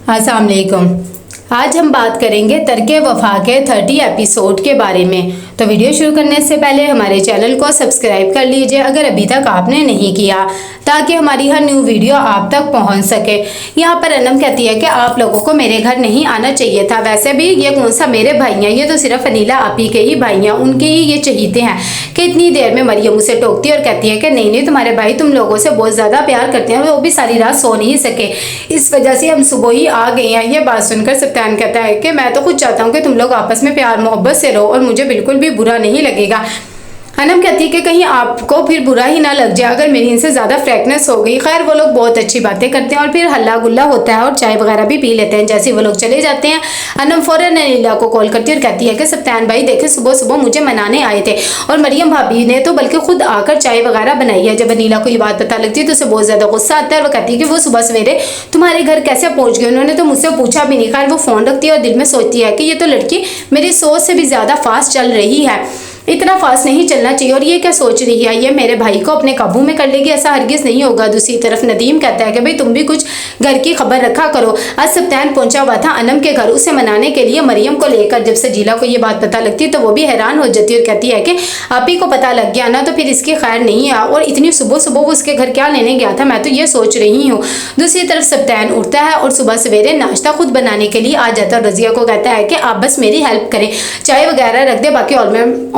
अस्सलाम वालेकुम। आज हम बात करेंगे तर्के वफा के 30 एपिसोड के बारे में। तो वीडियो शुरू करने से पहले हमारे चैनल को सब्सक्राइब कर लीजिए अगर अभी तक आपने नहीं किया, ताकि हमारी हर न्यू वीडियो आप तक पहुंच सके। यहाँ पर अनम कहती है कि आप लोगों को मेरे घर नहीं आना चाहिए था। वैसे भी ये कौन सा मेरे भाई हैं, ये तो सिर्फ अनीला आपी के ही भाई हैं, उनके ही ये चहीते हैं। कि इतनी देर में मरियम उसे टोकती और कहती है कि नहीं तुम्हारे भाई तुम लोगों से बहुत ज़्यादा प्यार करते हैं, वो भी सारी रात सो नहीं सके, इस वजह से हम सुबह ही आ गए हैं। ये बात सुनकर सत्यान कहता है कि मैं तो खुद चाहता हूँ कि तुम लोग आपस में प्यार मोहब्बत से रहो और मुझे बिल्कुल भी बुरा नहीं लगेगा। अनम कहती है कि कहीं आपको फिर बुरा ही ना लग जाए अगर मेरी इनसे ज़्यादा फ्रैंकनेस हो गई। खैर वो लोग बहुत अच्छी बातें करते हैं और फिर हल्ला गुल्ला होता है और चाय वगैरह भी पी लेते हैं। जैसे वो लोग चले जाते हैं अनम फ़ौरन अनीला को कॉल करती है और कहती है कि सत्यान भाई देखे सुबह सुबह मुझे मनाने आए थे और मरियम भाभी ने तो बल्कि खुद आकर चाय वगैरह बनाई है। जब अनीला को ये बात पता लगती है तो उसे बहुत ज़्यादा गुस्सा आता है और वो कहती है कि वो सुबह सवेरे तुम्हारे घर कैसे पहुँच गए, उन्होंने तो मुझसे पूछा भी नहीं। खैर वो फ़ोन रखती है और दिल में सोचती है कि ये तो लड़की मेरी सोच से भी ज़्यादा फास्ट चल रही है, इतना फास्ट नहीं चलना चाहिए। और ये क्या सोच रही है, ये मेरे भाई को अपने काबू में कर लेगी, ऐसा हरगिज़ नहीं होगा। दूसरी तरफ नदीम कहता है कि भाई तुम भी कुछ घर की खबर रखा करो। आज सत्यान पहुंचा हुआ था अनम के घर उसे मनाने के लिए मरियम को लेकर। जब सजीला को ये बात पता लगती है तो वो भी हैरान हो जाती है और कहती है कि आप ही को पता लग गया ना तो फिर इसकी खैर नहीं है, और इतनी सुबह सुबह वो उसके घर क्या लेने गया था, मैं तो ये सोच रही हूँ। दूसरी तरफ सत्यान उठता है और सुबह सवेरे नाश्ता खुद बनाने के लिए आ जाता है और रजिया को कहता है कि आप बस मेरी हेल्प करें, चाय वगैरह रख दे, बाकी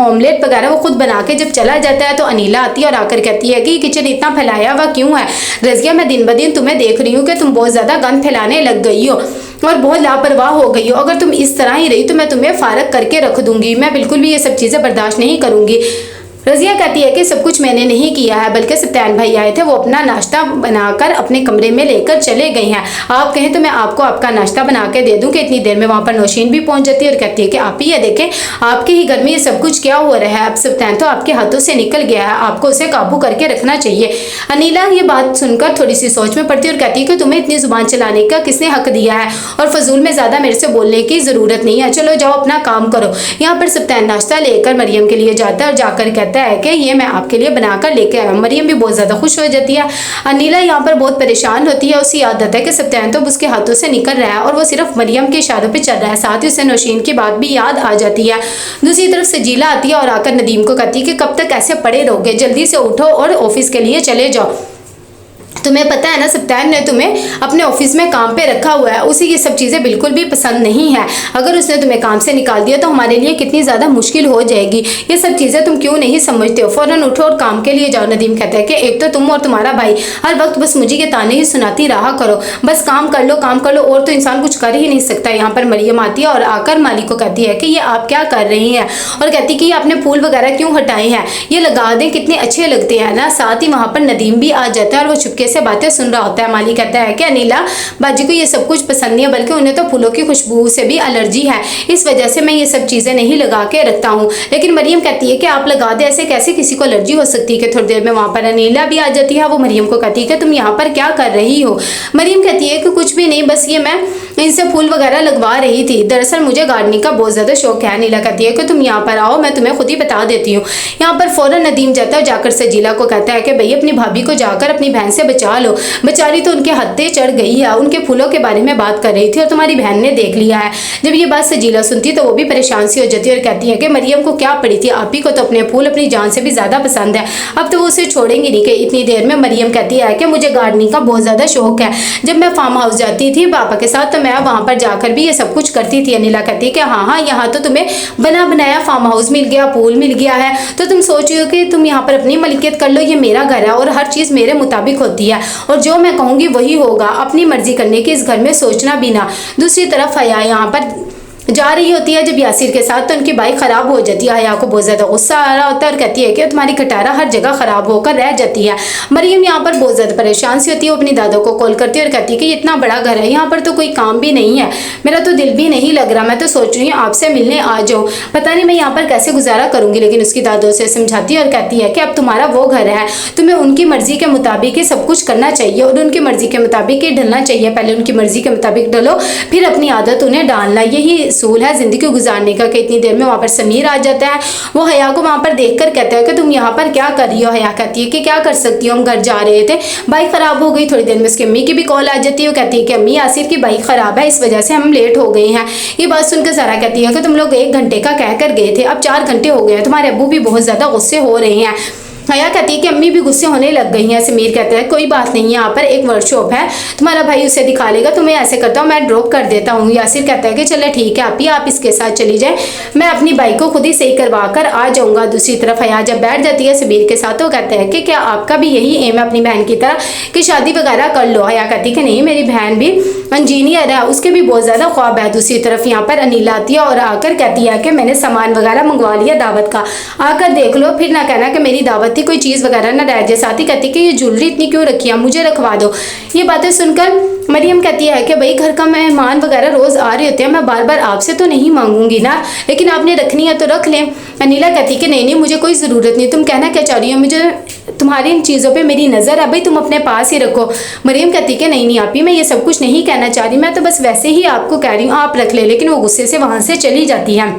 ऑमलेट वगैरह वो खुद बना के जब चला जाता है तो अनीला आती है और आकर कहती है कि किचन इतना फैलाया हुआ क्यों है। रजिया मैं दिन ब दिन तुम्हें देख रही हूँ कि तुम बहुत ज़्यादा गंद फैलाने लग गई हो और बहुत लापरवाह हो गई हो। अगर तुम इस तरह ही रही तो मैं तुम्हें फारग करके रख दूंगी, मैं बिल्कुल भी ये सब चीज़ें बर्दाश्त नहीं करूंगी। रजिया कहती है कि सब कुछ मैंने नहीं किया है, बल्कि सत्यान भाई आए थे, वो अपना नाश्ता बनाकर अपने कमरे में लेकर चले गए हैं। आप कहें तो मैं आपको आपका नाश्ता बना के दे दूं। कि इतनी देर में वहाँ पर नौशीन भी पहुंच जाती है और कहती है कि आप ही ये देखें आपके ही घर में ये सब कुछ क्या हो रहा है, अब सत्यान तो आपके हाथों से निकल गया है, आपको उसे काबू करके रखना चाहिए। अनीला ये बात सुनकर थोड़ी सी सोच में पड़ती है और कहती है कि तुम्हें इतनी जुबान चलाने का किसने हक दिया है, और फजूल में ज़्यादा मेरे से बोलने की ज़रूरत नहीं है, चलो जाओ अपना काम करो। यहाँ पर सत्यान नाश्ता लेकर मरियम के लिए जाता है और जाकर कहता है कि ये मैं आपके लिए बनाकर लेके आया हूँ। मरियम भी बहुत ज़्यादा खुश हो जाती है। अनीला यहाँ पर बहुत परेशान होती है, उसी आदत है कि सत्यान तो उसके हाथों से निकल रहा है और वो सिर्फ मरियम के इशारों पे चल रहा है। साथ ही उसे नौशीन की बात भी याद आ जाती है। दूसरी तरफ सजीला आती है और आकर नदीम को कहती है कि कब तक ऐसे पड़े रहोगे, जल्दी से उठो और ऑफिस के लिए चले जाओ। तुम्हें पता है ना सत्यान ने तुम्हें अपने ऑफिस में काम पे रखा हुआ है, उसे ये सब चीज़ें बिल्कुल भी पसंद नहीं है। अगर उसने तुम्हें काम से निकाल दिया तो हमारे लिए कितनी ज़्यादा मुश्किल हो जाएगी। ये सब चीज़ें तुम क्यों नहीं समझते हो, फ़ौरन उठो और काम के लिए जाओ। नदीम कहता है कि एक तो तुम और तुम्हारा भाई हर वक्त बस मुझे के ताने ही सुनाती रहा करो, बस काम कर लो काम कर लो, और तो इंसान कुछ कर ही नहीं सकता। यहाँ पर मरियम आती है और आकर मालिक को कहती है कि ये आप क्या कर रही हैं, और कहती कि ये आपने फूल वगैरह क्यों हटाए हैं, ये लगा दें, कितने अच्छे लगते हैं ना। साथ ही वहाँ पर नदीम भी आ जाता है और वो चुपके से बातें सुन रहा होता है। माली कहता है कि अनीला बाजी को ये सब कुछ पसंद नहीं है, बल्कि उन्हें तो फूलों की खुशबू से भी एलर्जी है, इस वजह से मैं ये सब चीज़ें नहीं लगा के रखता हूँ। लेकिन मरियम कहती है कि आप लगा दे, ऐसे कैसे किसी को एलर्जी हो सकती है। कि थोड़ी देर में वहाँ पर अनीला भी आ जाती है। वो मरियम को कहती है कि तुम यहाँ पर क्या कर रही हो। मरियम कहती है कि कुछ भी नहीं, बस ये मैं इनसे फूल वगैरह लगवा रही थी, दरअसल मुझे गार्डनिंग का बहुत ज़्यादा शौक है। अनीला कहती है कि तुम यहाँ पर आओ, मैं तुम्हें खुद ही बता देती हूँ। यहाँ पर फ़ौरन नदीम जाता है, जाकर सजीला को कहता है कि भाई अपनी भाभी को जाकर अपनी बहन से बचा लो, बेचारी तो उनके हत्थे चढ़ गई है, उनके फूलों के बारे में बात कर रही थी और तुम्हारी बहन ने देख लिया है। जब ये बात सजीला सुनती तो वो भी परेशान सी हो जाती है और कहती है कि मरियम को क्या पड़ी थी, आप ही को तो अपने फूल अपनी जान से भी ज़्यादा पसंद है, अब तो वो उसे छोड़ेंगी नहीं। कि इतनी देर में मरियम कहती है कि मुझे गार्डनिंग का बहुत ज़्यादा शौक है, जब मैं फार्म हाउस जाती थी पापा के साथ तो मैं वहाँ पर जाकर भी ये सब कुछ करती थी। अनिला कहती है कि हाँ, यहाँ तो तुम्हें बना बनाया फार्म हाउस मिल गया, पूल मिल गया है, तो तुम सोच रही हो कि तुम यहाँ पर अपनी मलिकियत कर लो, ये मेरा घर है और हर चीज़ मेरे मुताबिक होती है और जो मैं कहूँगी वही होगा, अपनी मर्जी करने की इस घर में सोचना भी ना। दूसरी तरफ हया यहाँ पर जा रही होती है जब यासिर के साथ, तो उनकी बाइक ख़राब हो जाती है। हया को बहुत ज़्यादा गुस्सा आ रहा होता है और कहती है कि तुम्हारी खटारा हर जगह ख़राब होकर रह जाती है। मरियम यहाँ पर बहुत ज़्यादा परेशान सी होती है, वो अपनी दादों को कॉल करती है और कहती है कि इतना बड़ा घर है, यहाँ पर तो कोई काम भी नहीं है, मेरा तो दिल भी नहीं लग रहा, मैं तो सोच रही हूँ आपसे मिलने आ जाऊँ, पता नहीं मैं यहाँ पर कैसे गुजारा करूँगी। लेकिन उसकी दादों से समझाती है और कहती है कि अब तुम्हारा वो घर है, तुम्हें उनकी मर्ज़ी के मुताबिक ही सब कुछ करना चाहिए और उनकी मर्ज़ी के मुताबिक ही ढलना चाहिए। पहले उनकी मर्ज़ी के मुताबिक ढलो, फिर अपनी आदत उन्हें डालना, यही उसूल है ज़िंदगी गुजारने का कि इतनी देर में वहाँ पर समीर आ जाता है। वो हया को वहाँ पर देख कर कहता है कि तुम यहाँ पर क्या कर रही हो। हया कहती है कि क्या कर सकती हो, हम घर जा रहे थे, बाइक ख़राब हो गई। थोड़ी देर में उसकी अम्मी की भी कॉल आ जाती है। वो कहती है कि अम्मी आसिर की बाइक ख़राब है, इस वजह से हम लेट हो गए हैं। ये बात सुनकर ज़रा कहती है कि तुम लोग 1 घंटे का कह कर गए थे, अब 4 घंटे हो गए हैं, तुम्हारे अब्बू भी बहुत ज़्यादा गुस्से हो रहे हैं। हया कहती है कि अम्मी भी गुस्से होने लग गई हैं। समीर कहता है कोई बात नहीं, यहाँ पर एक वर्कशॉप है, तुम्हारा भाई उसे दिखा लेगा, तुम्हें ऐसे करता हूँ मैं ड्रॉप कर देता हूँ। यासिर कहता है कि चलो ठीक है आप इसके साथ चली जाए, मैं अपनी बाइक को खुद ही सही करवा कर आ जाऊँगा। दूसरी तरफ हया जब बैठ जाती है समीर के साथ तो कहता है कि क्या आपका भी यही एम है अपनी बहन की तरह कि शादी वगैरह कर लो। हया कहती है कि नहीं, मेरी बहन भी इंजीनियर है, उसके भी बहुत ज़्यादा ख्वाब है। दूसरी तरफ यहाँ पर अनिला आती है और आकर कहती है कि मैंने सामान वगैरह मंगवा लिया दावत का, आकर देख लो, फिर ना कहना कि मेरी दावत थी, कोई चीज़ वगैरह ना रह जाए। साथ ही कहती कि ये ज्वेलरी इतनी क्यों रखी है, मुझे रखवा दो। ये बातें सुनकर मरियम कहती है कि भाई घर का मेहमान वगैरह रोज़ आ रहे होते हैं, मैं बार बार आपसे तो नहीं मांगूंगी ना, लेकिन आपने रखनी है तो रख लें। अनिला कहती कि नहीं मुझे कोई ज़रूरत नहीं, तुम कहना क्या चाह रही हो, मुझे तुम्हारी इन चीज़ों पे मेरी नज़र है, भाई तुम अपने पास ही रखो। मरियम कहती कि नहीं आपी, मैं ये सब कुछ नहीं कहना चाह रही, मैं तो बस वैसे ही आपको कह रही हूँ, आप रख ले। लेकिन वो गुस्से से वहाँ से चली जाती है।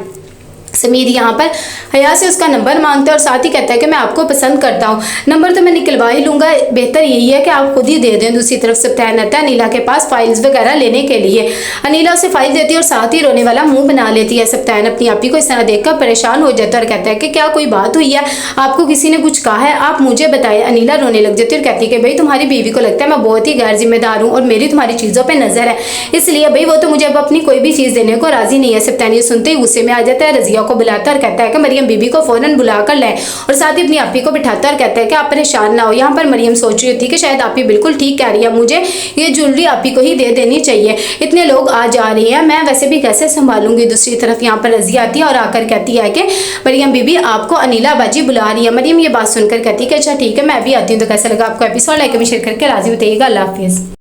समीर यहाँ पर हया से उसका नंबर मांगता है और साथ ही कहता है कि मैं आपको पसंद करता हूँ, नंबर तो मैं निकलवा ही लूँगा, बेहतर यही है कि आप खुद ही दे दें। दूसरी तरफ सप्तान आता है अनिला के पास फाइल्स वगैरह लेने के लिए। अनिला उसे फाइल देती है और साथ ही रोने वाला मुंह बना लेती है। सप्तान अपनी आपी को इस तरह देखकर परेशान हो जाता है और कहता है कि क्या कोई बात हुई है, आपको किसी ने कुछ कहा है, आप मुझे बताएं। अनिला रोने लग जाती है और कहती है कि भाई तुम्हारी बीवी को लगता है मैं बहुत ही गैर जिम्मेदार हूँ और मेरी तुम्हारी चीज़ों पर नज़र है, इसलिए भाई वो तो मुझे अब अपनी कोई भी चीज़ देने को राजी नहीं है। सप्तान ये सुनते ही गुस्से में आ जाता है, रजिया को बुलाता है और कहता है कि मरियम बीबी को फौरन बुला कर लाए और साथ ही अपनी आपी को बिठाता है और कहता है कि आप परेशान ना हो। यहाँ पर मरियम सोच रही थी कि शायद आपी बिल्कुल ठीक कह रही है, मुझे ये ज्वेलरी आपी को ही दे देनी चाहिए, इतने लोग आ जा रहे हैं, मैं वैसे भी कैसे संभालूंगी। दूसरी तरफ यहाँ पर रजिया आती है और आकर कहती है कि मरियम बीबी आपको अनिला बाजी बुला रही है। मरियम ये बात सुनकर कहती है कि अच्छा ठीक है मैं भी आती हूँ। तो कैसा लगा आपको एपिसोड, लाइक भी शेयर करके राजी बताइएगा। अल्लाह हाफिज़।